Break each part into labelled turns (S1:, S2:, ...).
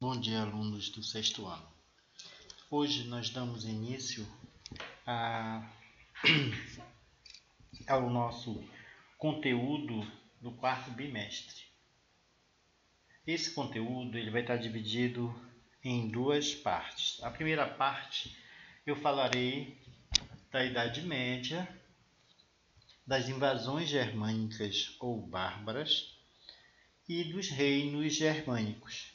S1: Bom dia, alunos do sexto ano. Hoje nós damos início ao nosso conteúdo do quarto bimestre. Esse conteúdo ele vai estar dividido em duas partes. A primeira parte eu falarei da Idade Média, das invasões germânicas ou bárbaras e dos reinos germânicos.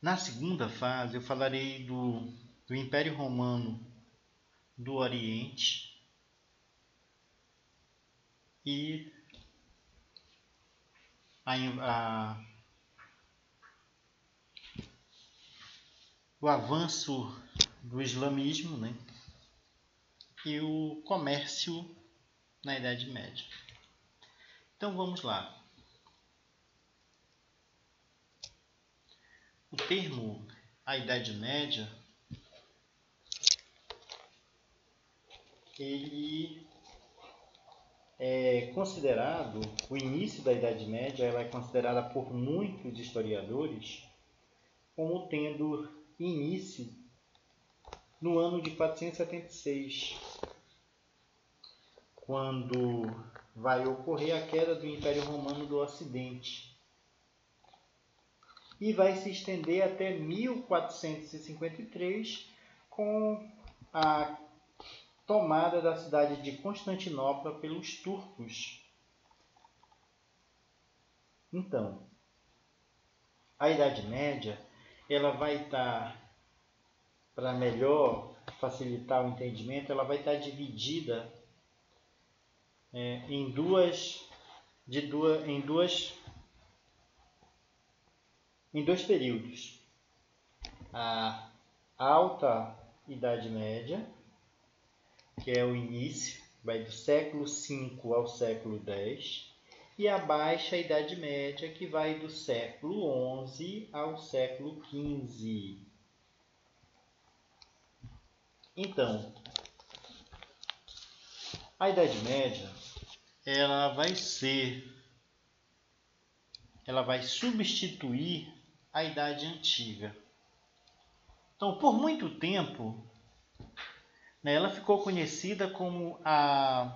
S1: Na segunda fase, eu falarei do Império Romano do Oriente e o avanço do islamismo, e o comércio na Idade Média. Então vamos lá. O termo a Idade Média ele é considerado, o início da Idade Média ela é considerada por muitos historiadores como tendo início no ano de 476, quando vai ocorrer a queda do Império Romano do Ocidente. E vai se estender até 1453, com a tomada da cidade de Constantinopla pelos turcos. Então, a Idade Média ela vai estar, para melhor facilitar o entendimento, ela vai estar dividida em dois períodos. A Alta Idade Média, que é o início, vai do século V ao século X, e a Baixa Idade Média, que vai do século XI ao século XV. Então, a Idade Média ela vai substituir a Idade Antiga. Então, por muito tempo, ela ficou conhecida como a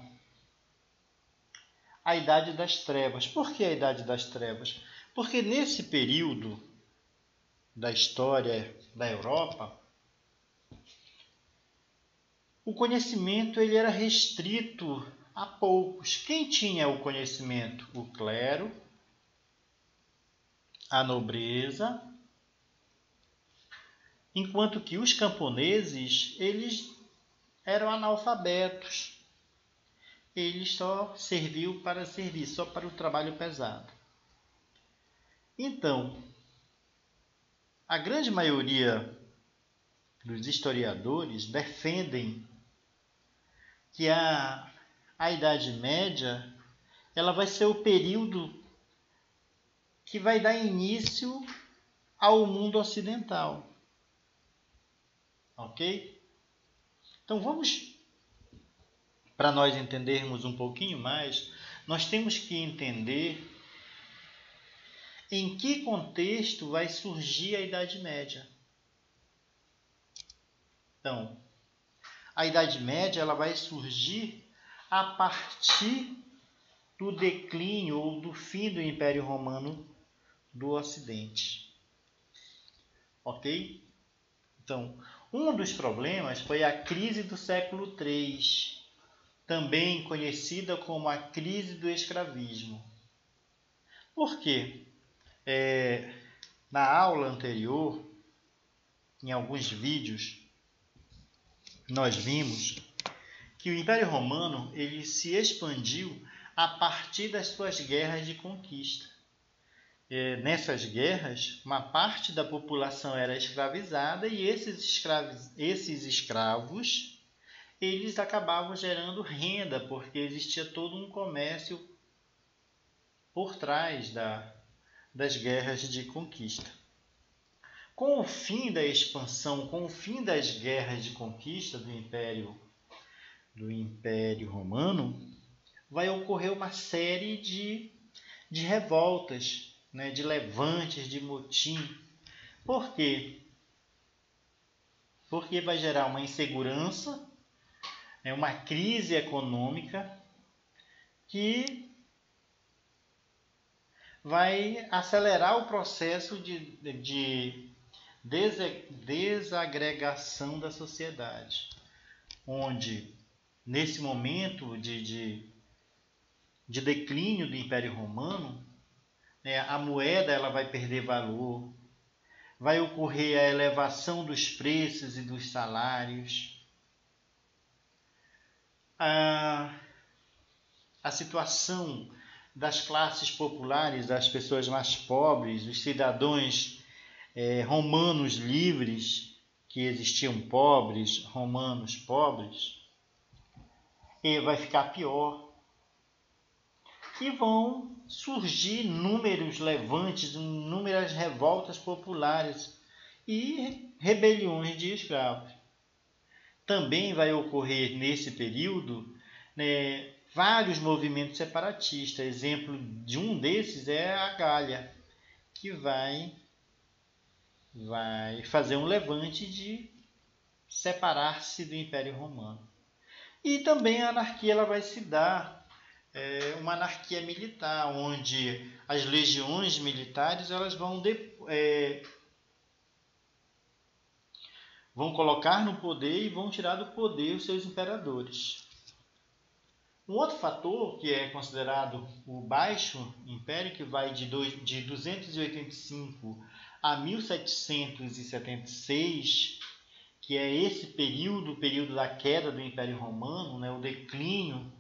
S1: Idade das Trevas. Por que a Idade das Trevas? Porque nesse período da história da Europa, o conhecimento ele era restrito a poucos. Quem tinha o conhecimento? O clero, a nobreza, enquanto que os camponeses eles eram analfabetos. Eles só serviam para servir, só para o trabalho pesado. Então, a grande maioria dos historiadores defendem que a Idade Média ela vai ser o período que vai dar início ao mundo ocidental. Ok? Então vamos, para nós entendermos um pouquinho mais, nós temos que entender em que contexto vai surgir a Idade Média. Então, a Idade Média ela vai surgir a partir do declínio ou do fim do Império Romano do Ocidente. Ok? Então, um dos problemas foi a crise do século III, também conhecida como a crise do escravismo. Por quê? Na aula anterior, em alguns vídeos, nós vimos que o Império Romano ele se expandiu a partir das suas guerras de conquista. Nessas guerras, uma parte da população era escravizada e esses escravos eles acabavam gerando renda, porque existia todo um comércio por trás das guerras de conquista. Com o fim da expansão, com o fim das guerras de conquista do Império Romano, vai ocorrer uma série de revoltas né, de levantes, de motim. Por quê? Porque vai gerar uma insegurança, né, uma crise econômica que vai acelerar o processo de desagregação da sociedade, onde, nesse momento de declínio do Império Romano, né, a moeda ela vai perder valor, vai ocorrer a elevação dos preços e dos salários, a situação das classes populares, das pessoas mais pobres, os cidadãos romanos livres, que existiam pobres, romanos pobres, e vai ficar pior. E vão surgir inúmeros levantes, inúmeras revoltas populares e rebeliões de escravos. Também vai ocorrer nesse período, né, vários movimentos separatistas. Exemplo de um desses é a Gália, que vai fazer um levante de separar-se do Império Romano. E também a anarquia ela vai se dar, uma anarquia militar, onde as legiões militares elas vão colocar no poder e vão tirar do poder os seus imperadores. Um outro fator que é considerado o Baixo Império, que vai de 285 a 1776, que é esse período, o período da queda do Império Romano, né, o declínio,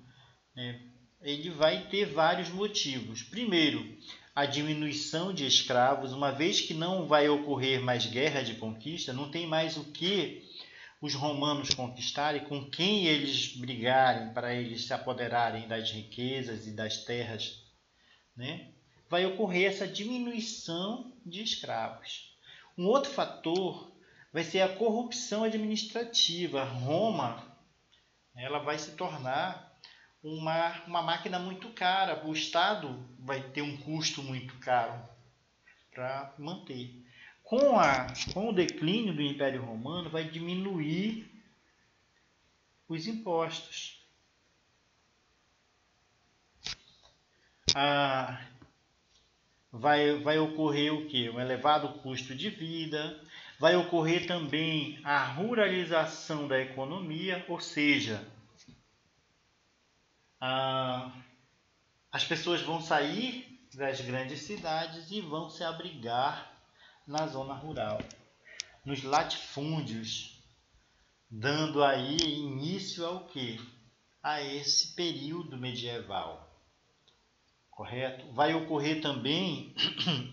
S1: né, ele vai ter vários motivos. Primeiro, a diminuição de escravos, uma vez que não vai ocorrer mais guerra de conquista, não tem mais o que os romanos conquistarem, com quem eles brigarem para eles se apoderarem das riquezas e das terras, né? Vai ocorrer essa diminuição de escravos. Um outro fator vai ser a corrupção administrativa. Roma, ela vai se tornar uma máquina muito cara. O Estado vai ter um custo muito caro para manter. Com o declínio do Império Romano, vai diminuir os impostos. Vai ocorrer o quê? Um elevado custo de vida. Vai ocorrer também a ruralização da economia, ou seja, as pessoas vão sair das grandes cidades e vão se abrigar na zona rural, nos latifúndios, dando aí início ao quê? A esse período medieval, correto? Vai ocorrer também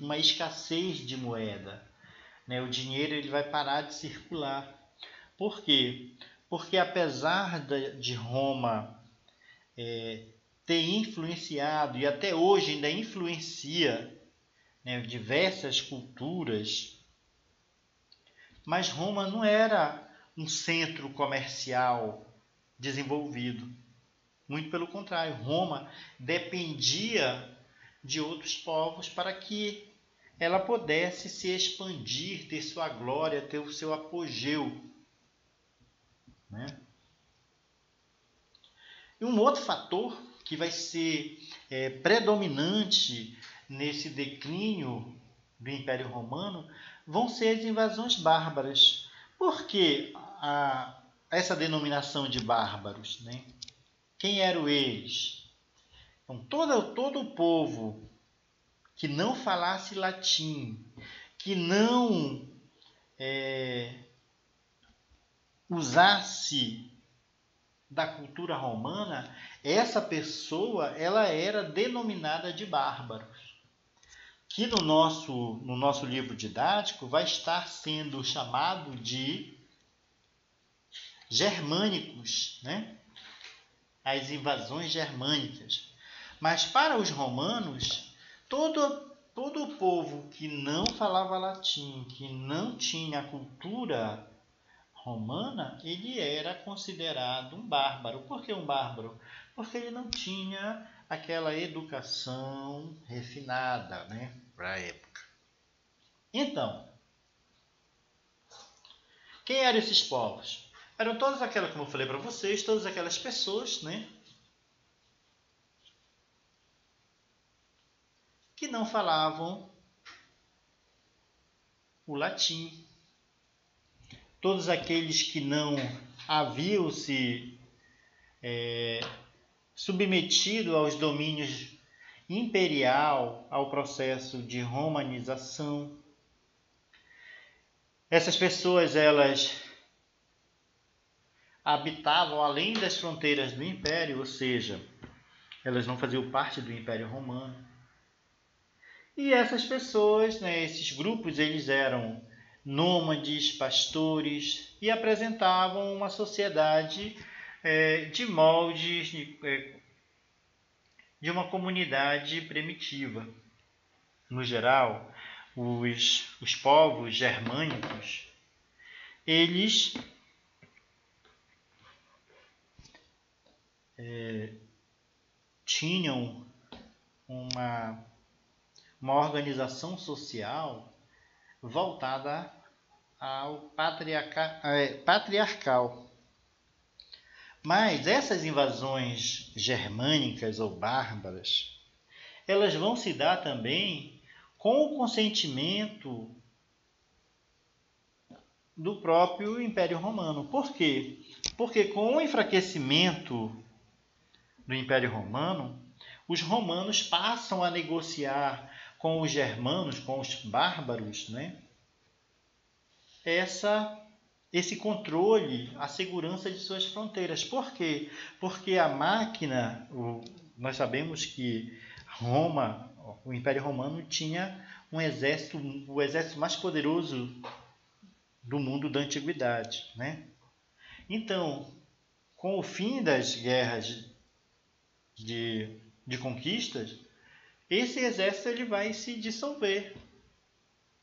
S1: uma escassez de moeda, né? O dinheiro ele vai parar de circular. Por quê? Porque apesar de Roma ter influenciado, e até hoje ainda influencia, né, diversas culturas, mas Roma não era um centro comercial desenvolvido. Muito pelo contrário, Roma dependia de outros povos para que ela pudesse se expandir, ter sua glória, ter o seu apogeu, né? E um outro fator que vai ser predominante nesse declínio do Império Romano vão ser as invasões bárbaras. Por que essa denominação de bárbaros, né? Quem eram eles? Então, todo o povo que não falasse latim, que não usasse da cultura romana, essa pessoa ela era denominada de bárbaros, que no nosso livro didático vai estar sendo chamado de germânicos, né? As invasões germânicas. Mas para os romanos, todo o povo que não falava latim, que não tinha a cultura romana, ele era considerado um bárbaro. Por que um bárbaro? Porque ele não tinha aquela educação refinada, né? para a época. Então, quem eram esses povos? Eram todas aquelas, como eu falei para vocês, todas aquelas pessoas, né, que não falavam o latim. Todos aqueles que não haviam se submetido aos domínios imperial, ao processo de romanização. Essas pessoas, elas habitavam além das fronteiras do Império, ou seja, elas não faziam parte do Império Romano. E essas pessoas, né, esses grupos, eles eram nômades, pastores e apresentavam uma sociedade de moldes de uma comunidade primitiva. No geral, os povos germânicos, eles tinham uma organização social voltada ao patriarcal. Mas essas invasões germânicas ou bárbaras, elas vão se dar também com o consentimento do próprio Império Romano. Por quê? Porque com o enfraquecimento do Império Romano, os romanos passam a negociar com os germanos, com os bárbaros, né, esse controle, a segurança de suas fronteiras. Por quê? Porque a máquina, nós sabemos que Roma, o Império Romano tinha um exército, o exército mais poderoso do mundo da antiguidade, né? Então, com o fim das guerras de conquistas, esse exército ele vai se dissolver,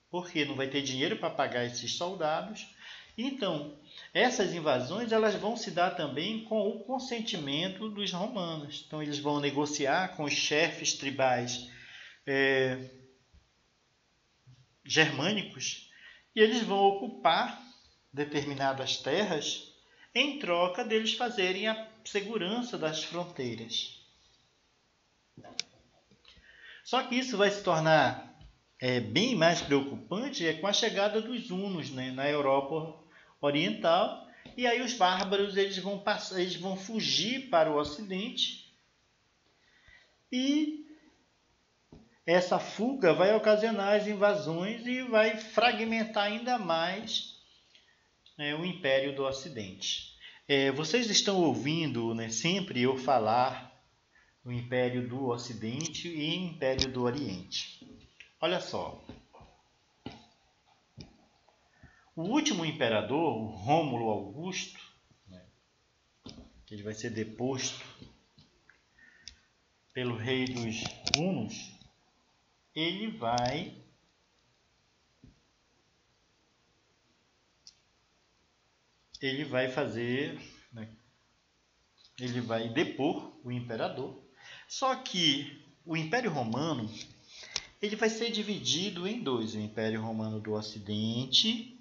S1: porque não vai ter dinheiro para pagar esses soldados. Então, essas invasões elas vão se dar também com o consentimento dos romanos. Então, eles vão negociar com os chefes tribais germânicos e eles vão ocupar determinadas terras em troca deles fazerem a segurança das fronteiras. Só que isso vai se tornar bem mais preocupante com a chegada dos hunos, né, na Europa Oriental, e aí os bárbaros eles vão fugir para o Ocidente, e essa fuga vai ocasionar as invasões e vai fragmentar ainda mais, né, o Império do Ocidente. Vocês estão ouvindo, né, sempre eu falar o Império do Ocidente e Império do Oriente. Olha só. O último imperador, o Rômulo Augusto, né, que ele vai ser deposto pelo rei dos hunos, ele vai fazer, né, ele vai depor o imperador. Só que o Império Romano ele vai ser dividido em dois: o Império Romano do Ocidente,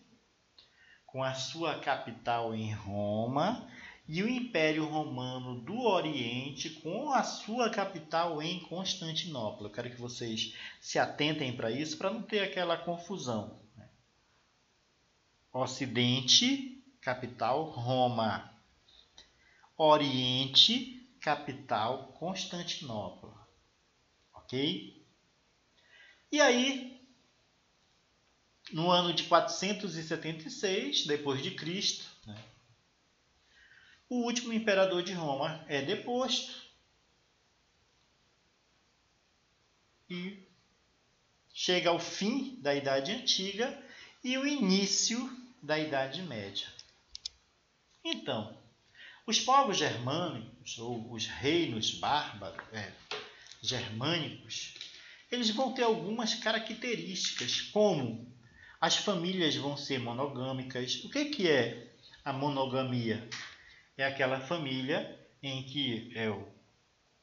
S1: com a sua capital em Roma, e o Império Romano do Oriente, com a sua capital em Constantinopla. Eu quero que vocês se atentem para isso, para não ter aquela confusão. Ocidente, capital Roma. Oriente, capital Constantinopla. Ok? E aí, no ano de 476 depois de Cristo, né, o último imperador de Roma é deposto e chega ao fim da Idade Antiga e o início da Idade Média. Então, os povos germânicos, ou os reinos bárbaros germânicos, eles vão ter algumas características, como as famílias vão ser monogâmicas. O que é a monogamia? É aquela família em que é o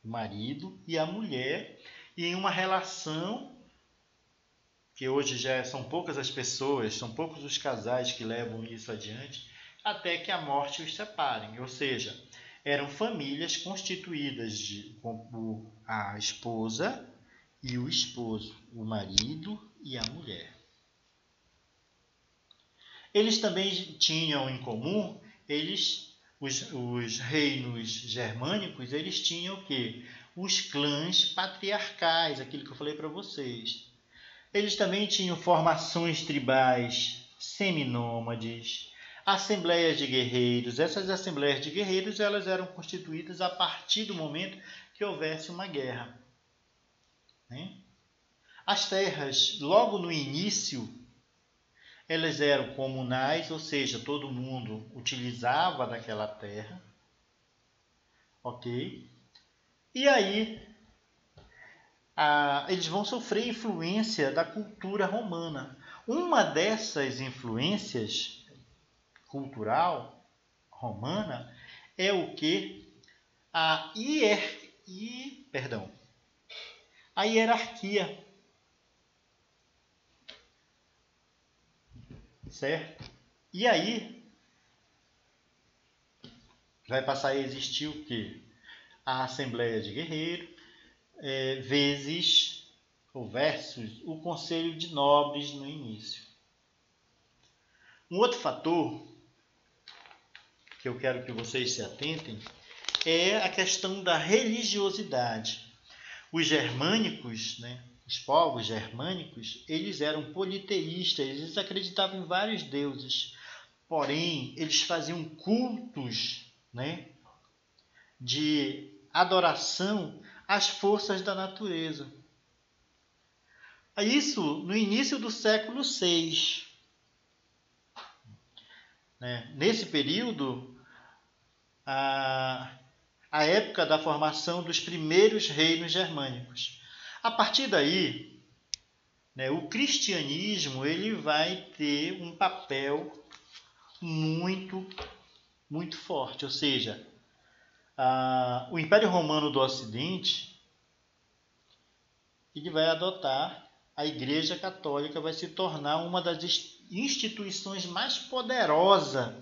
S1: marido e a mulher, e em uma relação que hoje já são poucas as pessoas, são poucos os casais que levam isso adiante, até que a morte os separe. Ou seja, eram famílias constituídas com a esposa e o esposo, o marido e a mulher. Eles também tinham em comum, os reinos germânicos, eles tinham o quê? Os clãs patriarcais, aquilo que eu falei para vocês. Eles também tinham formações tribais seminômades, assembleias de guerreiros. Essas assembleias de guerreiros elas eram constituídas a partir do momento que houvesse uma guerra, né? As terras, logo no início, elas eram comunais, ou seja, todo mundo utilizava daquela terra, ok? E aí eles vão sofrer influência da cultura romana. Uma dessas influências cultural romana é o que? A hierarquia. Certo? E aí vai passar a existir o quê? A Assembleia de Guerreiro, vezes ou versus o Conselho de Nobres no início. Um outro fator que eu quero que vocês se atentem é a questão da religiosidade. Os germânicos, né, os povos germânicos, eles eram politeístas, eles acreditavam em vários deuses, porém eles faziam cultos, né, de adoração às forças da natureza. Isso no início do século VI. Né? Nesse período, a época da formação dos primeiros reinos germânicos. A partir daí, né, o cristianismo ele vai ter um papel muito, muito forte. Ou seja, o Império Romano do Ocidente ele vai adotar a Igreja Católica, vai se tornar uma das instituições mais poderosas,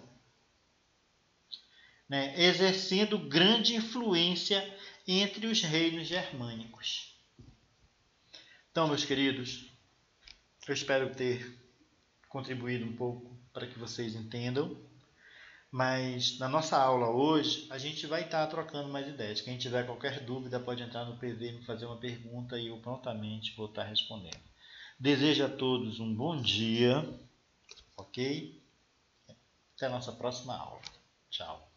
S1: né, exercendo grande influência entre os reinos germânicos. Então, meus queridos, eu espero ter contribuído um pouco para que vocês entendam, mas na nossa aula hoje a gente vai estar trocando mais ideias. Quem tiver qualquer dúvida pode entrar no PV e me fazer uma pergunta e eu prontamente vou estar respondendo. Desejo a todos um bom dia, ok? Até a nossa próxima aula. Tchau.